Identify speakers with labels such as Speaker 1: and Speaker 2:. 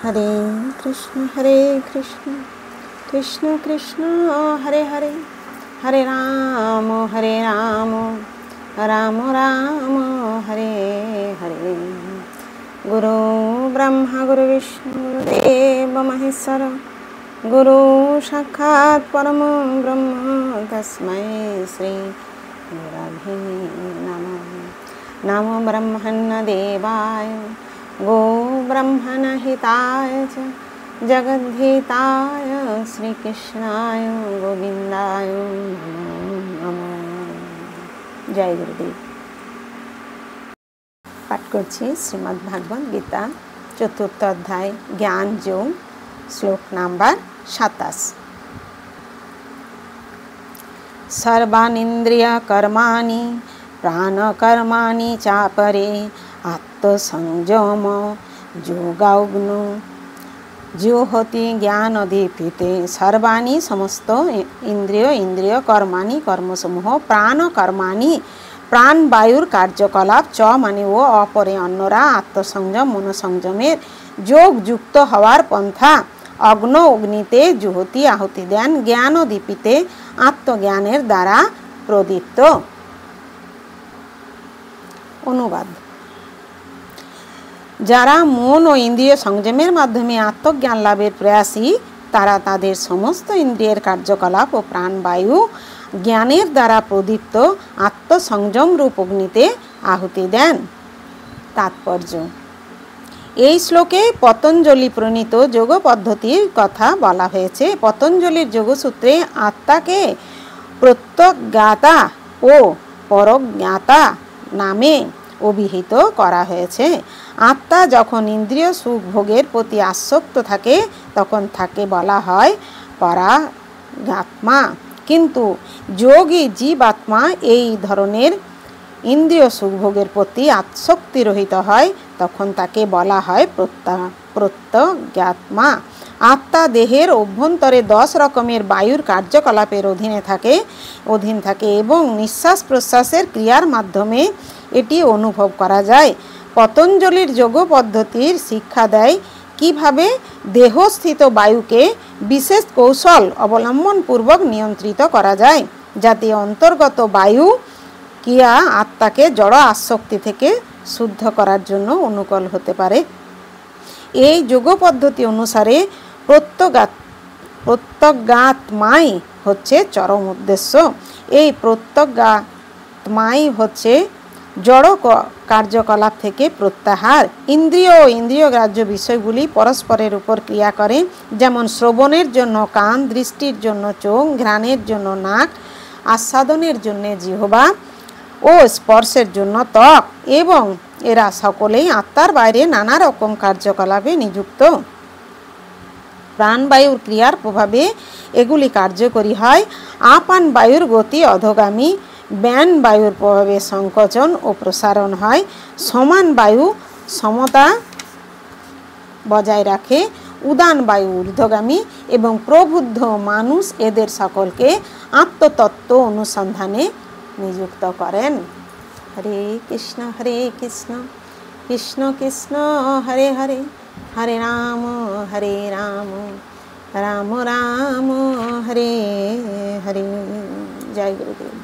Speaker 1: हरे कृष्ण कृष्ण कृष्ण हरे हरे, हरे राम राम राम हरे हरे। गुरु ब्रह्मा गुरु विष्णु गुरुदेव महेश्वर, गुरु साक्षात् परम ब्रह्म तस्मै श्री गुरवे नमः। नमो ब्रह्मण्य देवाय गो ब्रह्मण हिताय च जगद्धिताय श्रीकृष्णाय गोविंदाय नमो नमः। जय गुरुदेव। पाठ करछि श्रीमद् भागवत गीता चतुर्थ अध्याय ज्ञान योग, श्लोक नंबर 27। सर्वानिन्द्रिय कर्माणि प्राणकर्माणि चापरे आत्मसंयम योगाग्नो ज्योति ज्ञान दीपिते। सर्वाणि समस्त इंद्रिय कर्माणि कर्मসমূह, प्राण कर्माणि प्राण वायुर कार्यकलाप, च माने ও অপরে অন্যরা, আত্মসংযম মনোসংযমের যোগ যুক্ত হওয়ার পন্থা, অগ্ন অগ্নিতে জ্যোতি আহুতি দেন, জ্ঞান দীপিতে আত্মজ্ঞানের দ্বারা প্রদীপ্ত। অনুবাদ। যারা মন ও ইন্দ্রিয় সংযমের মাধ্যমে আত্মজ্ঞান লাভের প্রয়াসী, তারা তাদের সমস্ত ইন্দ্রিয়ের কার্যকলাপ ও প্রাণবায়ু জ্ঞানের দ্বারা প্রদীপ্ত আত্মসংযম রূপ অগ্নিতে আহুতি দেন। তাৎপর্য। এই শ্লোকে পতঞ্জলি প্রণীত যোগ পদ্ধতির কথা বলা হয়েছে। পতঞ্জলির যোগসূত্রে আত্মাকে প্রত্যজ্ঞাতা ও পরজ্ঞাতা নামে অভিহিত করা হয়েছে। আত্মা যখন ইন্দ্রিয় সুখ ভোগের প্রতি আসক্ত থাকে তখন তাকে বলা হয় পরাগাত্মা, কিন্তু যোগী জীবাত্মা এই ধরনের ইন্দ্রিয় সুখ ভোগের প্রতি আসক্তি রহিত হয়, তখন তাকে বলা হয় প্রত্যজ্ঞাত্মা। আত্মা দেহের অভ্যন্তরে 10 রকমের বায়ুর কার্যকলাপের অধীন থাকে এবং নিঃশ্বাস প্রশ্বাসের ক্রিয়ার মাধ্যমে এটি অনুভব করা যায়। পতঞ্জলির যোগ পদ্ধতির শিক্ষা দেয় কিভাবে দেহস্থিত বায়ুকে বিশেষ কৌশল অবলম্বনপূর্বক নিয়ন্ত্রিত করা যায়, যাতে অন্তর্গত বায়ু ক্রিয়া আত্মাকে জড় আসক্তি থেকে শুদ্ধ করার জন্য অনুকূল হতে পারে। এই যোগ পদ্ধতি অনুসারে প্রত্যজ্ঞাত্মাই হচ্ছে চরম উদ্দেশ্য। এই প্রত্যজ্ঞাত্মাই হচ্ছে জড় কার্যকলাপ থেকে প্রত্যাহার। ইন্দ্রিয় ও ইন্দ্রিয়গ্রাহ্য বিষয়গুলি পরস্পরের উপর ক্রিয়া করে, যেমন শ্রবণের জন্য কান, দৃষ্টির জন্য চোখ, ঘ্রাণের জন্য নাক, আস্বাদনের জন্য জিহ্বা ও স্পর্শের জন্য ত্বক, এবং এরা সকলেই আত্মার বাইরে নানা রকম কার্যকলাপে নিযুক্ত। প্রাণবায়ুর ক্রিয়ার প্রভাবে এগুলি কার্যকরী হয়। আপান বায়ুর গতি অধোগামী, ব্যান বায়ুর প্রভাবে সংকোচন ও প্রসারণ হয়। সমান বায়ু সমতা বজায় রাখে, উদান বায়ু ঊর্ধ্বগামী এবং প্রবুদ্ধ মানুষ এদের সকলকে আত্মতত্ত্ব অনুসন্ধানে নিযুক্ত করেন। হরে কৃষ্ণ কৃষ্ণ কৃষ্ণ হরে হরে, হরে রাম রাম রাম হরে হরে। জয় গুরুদেব।